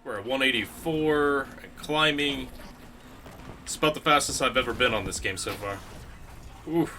We're at 184 and climbing. It's about the fastest I've ever been on this game so far. Oof.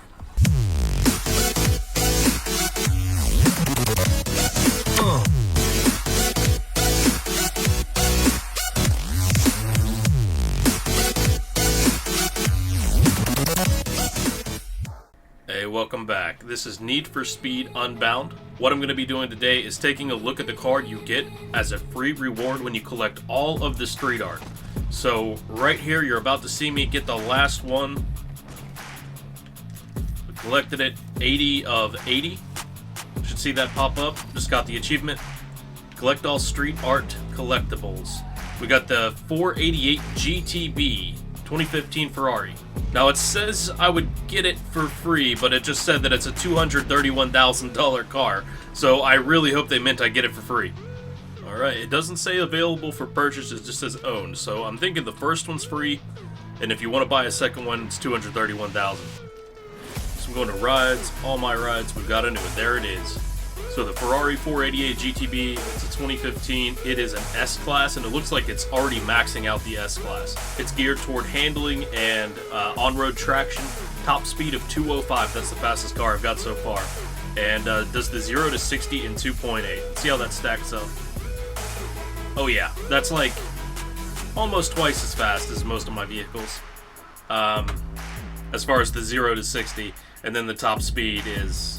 Hey, welcome back. This is Need For Speed Unbound. What I'm going to be doing today is taking a look at the card you get as a free reward when you collect all of the street art. So right here, you're about to see me get the last one. We collected it, 80 of 80. You should see that pop up. Just got the achievement. Collect all street art collectibles. We got the 488 GTB 2015 Ferrari. Now it says I would get it for free, but it just said that it's a $231,000 car, so I really hope they meant I get it for free. Alright, it doesn't say available for purchase, it just says owned, so I'm thinking the first one's free, and if you want to buy a second one, it's $231,000. So I'm going to rides, all my rides, we've got a new one, there it is. So the Ferrari 488 GTB, it's a 2015, it is an S-Class, and it looks like it's already maxing out the S-Class. It's geared toward handling and on-road traction, top speed of 205, that's the fastest car I've got so far. And does the 0 to 60 in 2.8. Let's see how that stacks up. Oh yeah, that's like almost twice as fast as most of my vehicles. As far as the 0 to 60, and then the top speed is...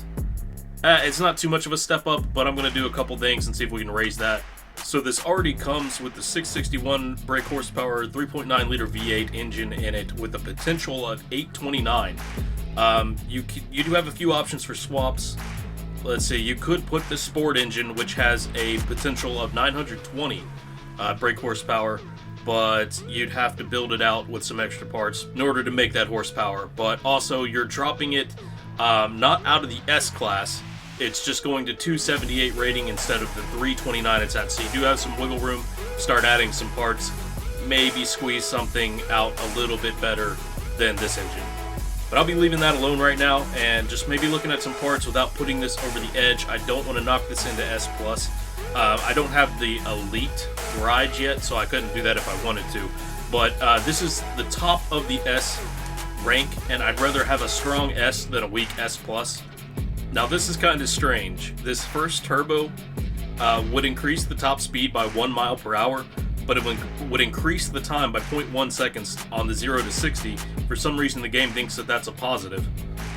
it's not too much of a step up, but I'm going to do a couple things and see if we can raise that. So this already comes with the 661 brake horsepower, 3.9 liter V8 engine in it with a potential of 829. You do have a few options for swaps. Let's see, you could put the sport engine, which has a potential of 920 brake horsepower, but you'd have to build it out with some extra parts in order to make that horsepower. But also, you're dropping it not out of the S-Class. It's just going to 278 rating instead of the 329 it's at. So you do have some wiggle room. Start adding some parts. Maybe squeeze something out a little bit better than this engine. But I'll be leaving that alone right now and just maybe looking at some parts without putting this over the edge. I don't want to knock this into S+. I don't have the Elite ride yet, so I couldn't do that if I wanted to. But this is the top of the S rank, and I'd rather have a strong S than a weak S+. Now this is kind of strange. This first turbo would increase the top speed by 1 mile per hour, but it would increase the time by 0.1 seconds on the 0 to 60. For some reason the game thinks that that's a positive.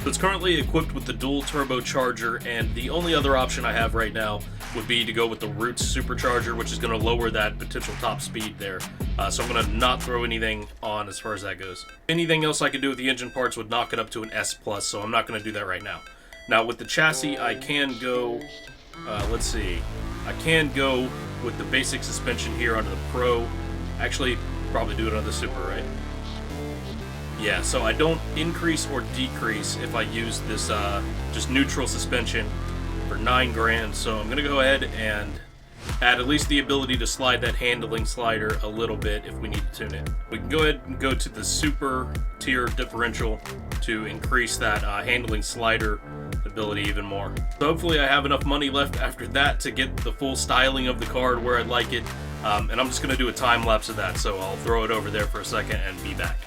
So it's currently equipped with the dual turbocharger, and the only other option I have right now would be to go with the Roots supercharger, which is going to lower that potential top speed there. So I'm going to not throw anything on as far as that goes. Anything else I could do with the engine parts would knock it up to an S+, so I'm not going to do that right now. Now with the chassis, I can go, let's see, I can go with the basic suspension here under the Pro. Actually, probably do it under the Super, right? Yeah, so I don't increase or decrease if I use this just neutral suspension for $9 grand. So I'm gonna go ahead and add at least the ability to slide that handling slider a little bit if we need to tune it. We can go ahead and go to the Super tier differential to increase that handling slider ability even more. So hopefully I have enough money left after that to get the full styling of the card where I'd like it. And I'm just gonna do a time lapse of that, so I'll throw it over there for a second and be back.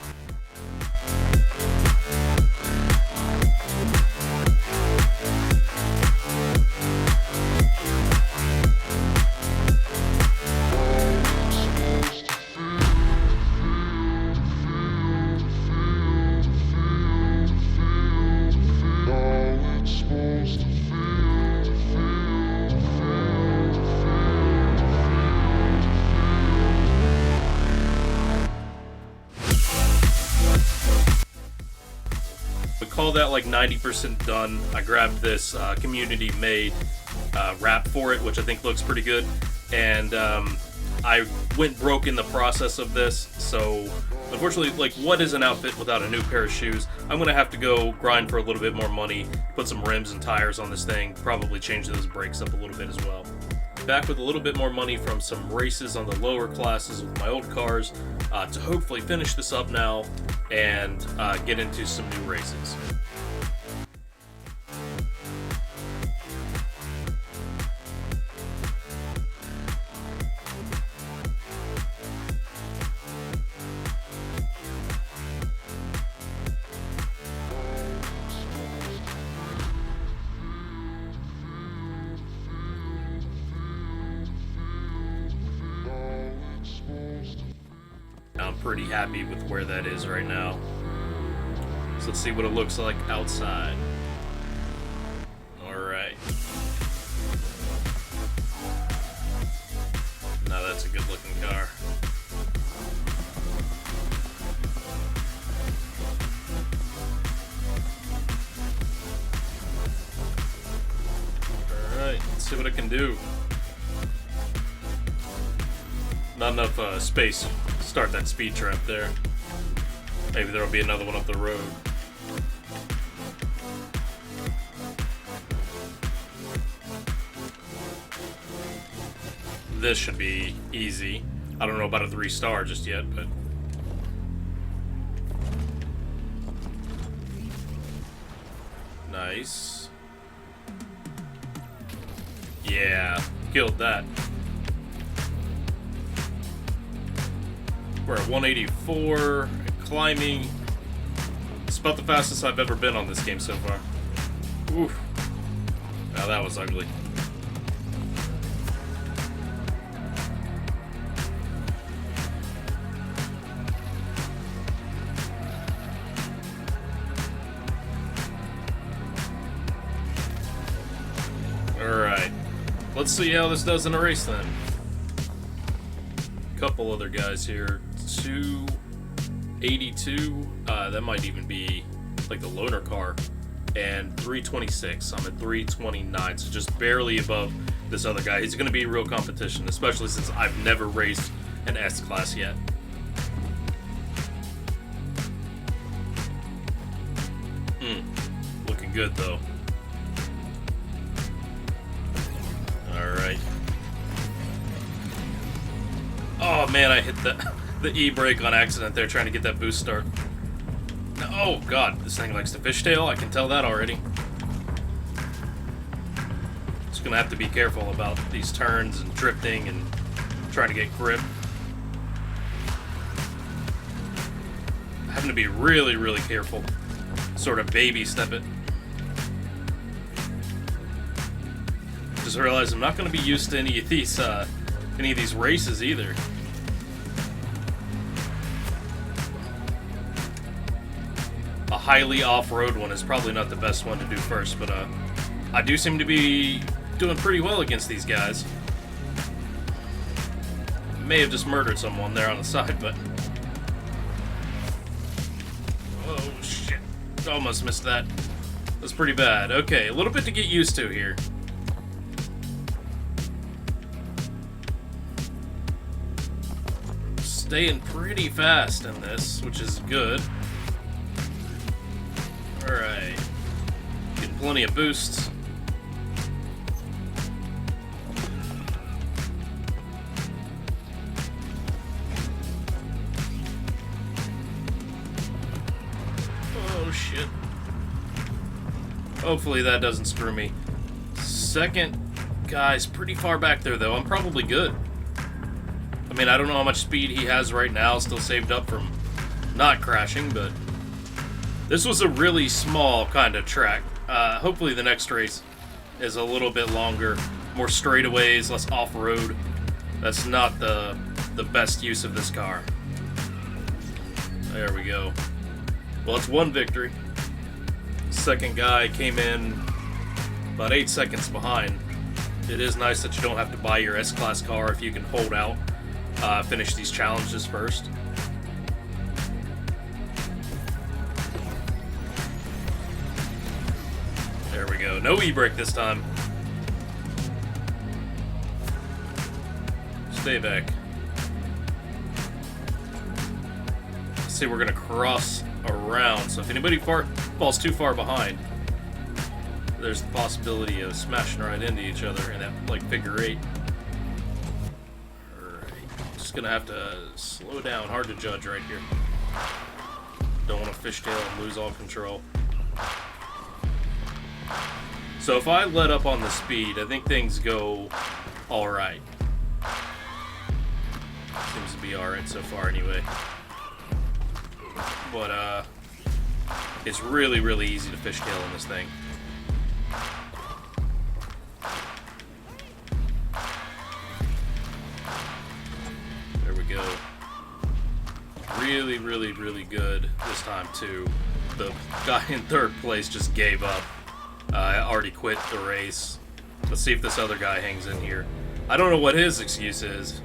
Call that like 90% done. I grabbed this community made wrap for it, which I think looks pretty good, and I went broke in the process of this, so unfortunately, like, what is an outfit without a new pair of shoes? I'm gonna have to go grind for a little bit more money, put some rims and tires on this thing, probably change those brakes up a little bit as well. Back with a little bit more money from some races on the lower classes with my old cars to hopefully finish this up now and get into some new races. I'm pretty happy with where that is right now. So let's see what it looks like outside. Alright. Now that's a good looking car. Alright, let's see what it can do. Not enough space to start that speed trap there. Maybe there'll be another one up the road. This should be easy. I don't know about a 3-star just yet, but... Nice. Yeah, killed that. We're at 184, climbing. It's about the fastest I've ever been on this game so far. Oof. Now that was ugly. Alright. Let's see how this does in a race then. Couple other guys here. 282. That might even be like the loaner car. And 326. I'm at 329, so just barely above this other guy. He's going to be real competition, especially since I've never raced an S-Class yet. Looking good though. Alright. Oh man, I hit the E-brake on accident there trying to get that boost start. Oh god, this thing likes to fishtail, I can tell that already. Just gonna have to be careful about these turns and drifting and trying to get grip. Having to be really, really careful. Sort of baby step it. Just realized I'm not gonna be used to any of these races either. A highly off-road one is probably not the best one to do first, but I do seem to be doing pretty well against these guys. May have just murdered someone there on the side, but... Oh, shit. Almost missed that. That's pretty bad. Okay, a little bit to get used to here. Staying pretty fast in this, which is good. Alright. Getting plenty of boosts. Oh shit. Hopefully that doesn't screw me. Second guy's pretty far back there though. I'm probably good. I mean, I don't know how much speed he has right now, still saved up from not crashing, but this was a really small kind of track. Hopefully the next race is a little bit longer, more straightaways, less off-road. That's not the best use of this car. There we go. Well, it's one victory. Second guy came in about 8 seconds behind. It is nice that you don't have to buy your S-Class car if you can hold out. Finish these challenges first. There we go. No e-brake this time. Stay back. Let's see, we're gonna cross around. So if anybody falls too far behind, there's the possibility of smashing right into each other in that like figure 8. Just gonna have to slow down. Hard to judge right here. Don't want to fishtail and lose all control. So if I let up on the speed, I think things go alright. Seems to be alright so far anyway. But it's really, really easy to fishtail in this thing. Go. really, really, really good this time, too. The guy in third place just gave up. I already quit the race. Let's see if this other guy hangs in here. I don't know what his excuse is.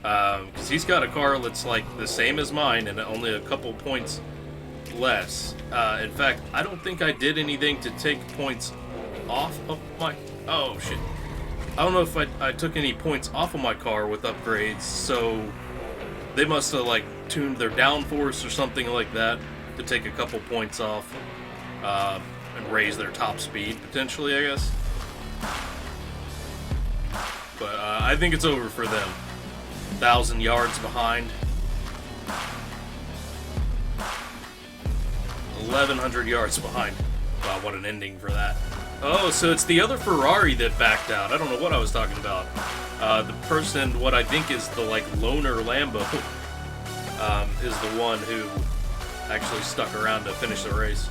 Because he's got a car that's like the same as mine and only a couple points less. In fact, I don't think I did anything to take points off of my... Oh, shit. I don't know if I took any points off of my car with upgrades, so they must have, like, tuned their downforce or something like that to take a couple points off and raise their top speed, potentially, I guess. But I think it's over for them. 1,000 yards behind. 1,100 yards behind. Wow, what an ending for that. Oh, so it's the other Ferrari that backed out. I don't know what I was talking about. The person, what I think is the, like, loner Lambo, is the one who actually stuck around to finish the race.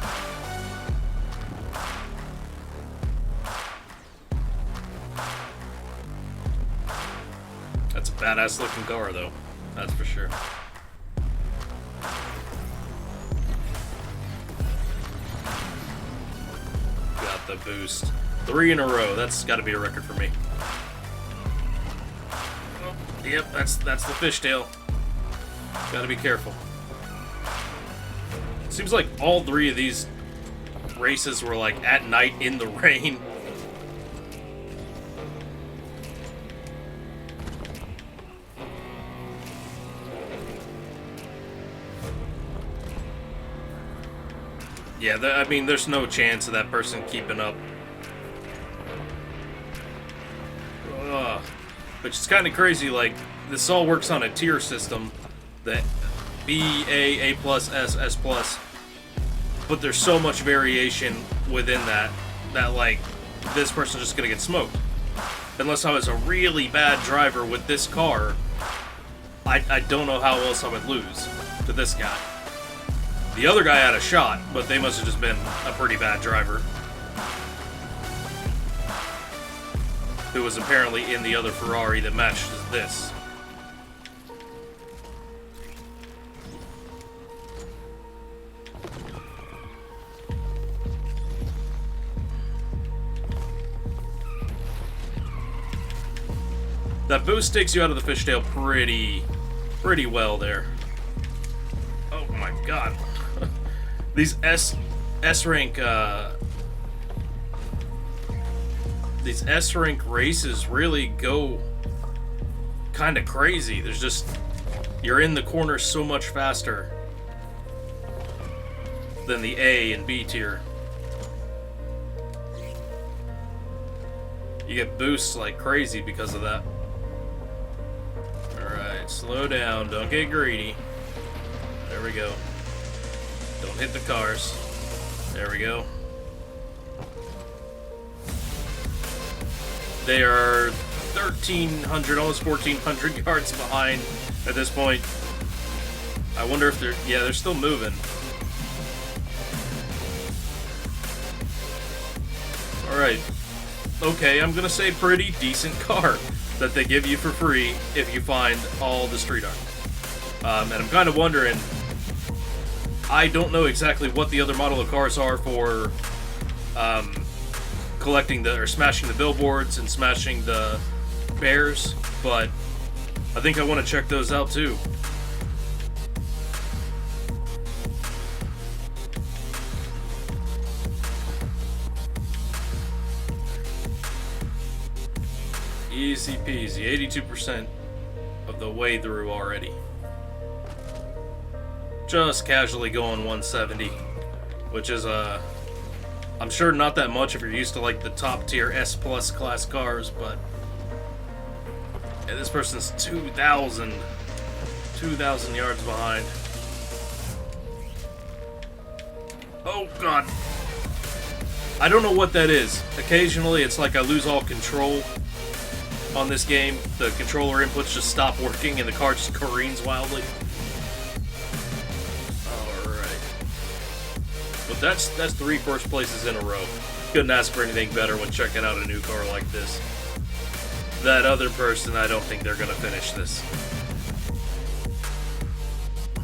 That's a badass looking car, though. That's for sure. Got the boost. 3 in a row. That's got to be a record for me. Oh, yep, that's the fishtail. Got to be careful. Seems like all 3 of these races were like at night in the rain. Yeah, I mean, there's no chance of that person keeping up. Which is kind of crazy, like, this all works on a tier system. The B, A, A+, S, S+. But there's so much variation within that, like, this person's just gonna get smoked. Unless I was a really bad driver with this car, I don't know how else I would lose to this guy. The other guy had a shot, but they must have just been a pretty bad driver. Who was apparently in the other Ferrari that matched this. That boost takes you out of the fishtail pretty well there. Oh my god. These S rank races really go kind of crazy. There's just, you're in the corner so much faster than the A and B tier. You get boosts like crazy because of that. Alright, slow down, don't get greedy. There we go. Don't hit the cars. There we go. They are 1,300, almost 1,400 yards behind at this point. I wonder if they're... Yeah, they're still moving. Alright. Okay, I'm gonna say pretty decent car that they give you for free if you find all the street art. And I'm kind of wondering... I don't know exactly what the other model of cars are for collecting or smashing the billboards and smashing the bears, but I think I want to check those out too. Easy peasy, 82% of the way through already. Just casually going 170, which is I'm sure not that much if you're used to like the top tier S+ class cars, but yeah, this person's 2,000 yards behind. Oh god, I don't know what that is. Occasionally it's like I lose all control on this game. The controller inputs just stop working and the car just careens wildly. But that's 3 first places in a row. Couldn't ask for anything better when checking out a new car like this. That other person, I don't think they're gonna finish this.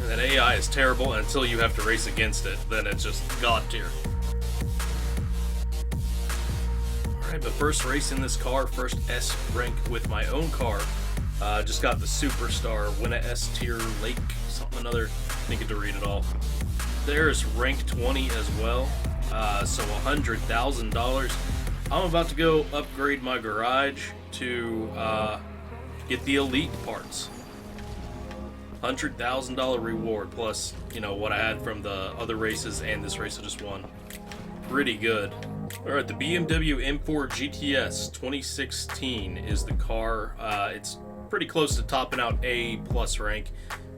And that AI is terrible until you have to race against it. Then it's just god tier. Alright, but first race in this car, first S rank with my own car. Just got the Superstar, win a S tier lake, something another, didn't get to read it all. There's rank 20 as well, so $100,000. I'm about to go upgrade my garage to get the elite parts. $100,000 reward plus, you know, what I had from the other races and this race I just won. Pretty good. Alright, the BMW M4 GTS 2016 is the car. It's pretty close to topping out A+ rank.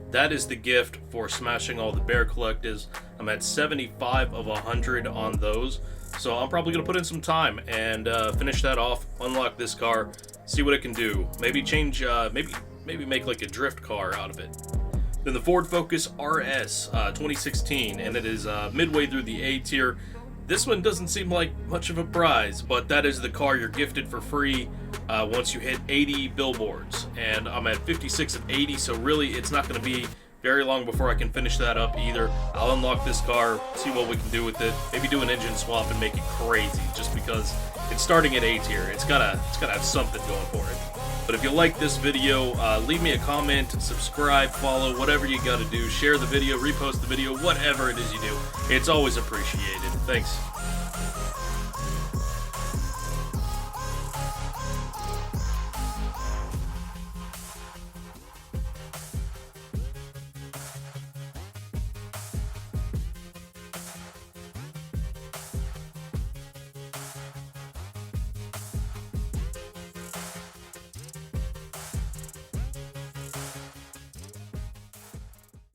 That is the gift for smashing all the bear collectives. I'm at 75 of 100 on those. So I'm probably going to put in some time and finish that off, unlock this car, see what it can do. Maybe change, maybe make like a drift car out of it. Then the Ford Focus RS 2016, and it is midway through the A tier. This one doesn't seem like much of a prize, but that is the car you're gifted for free once you hit 80 billboards. And I'm at 56 of 80, so really it's not going to be very long before I can finish that up either. I'll unlock this car, see what we can do with it, maybe do an engine swap and make it crazy, just because it's starting at A tier. It's gotta have something going for it. But if you like this video, leave me a comment, subscribe, follow, whatever you gotta do. Share the video, repost the video, whatever it is you do. It's always appreciated. Thanks.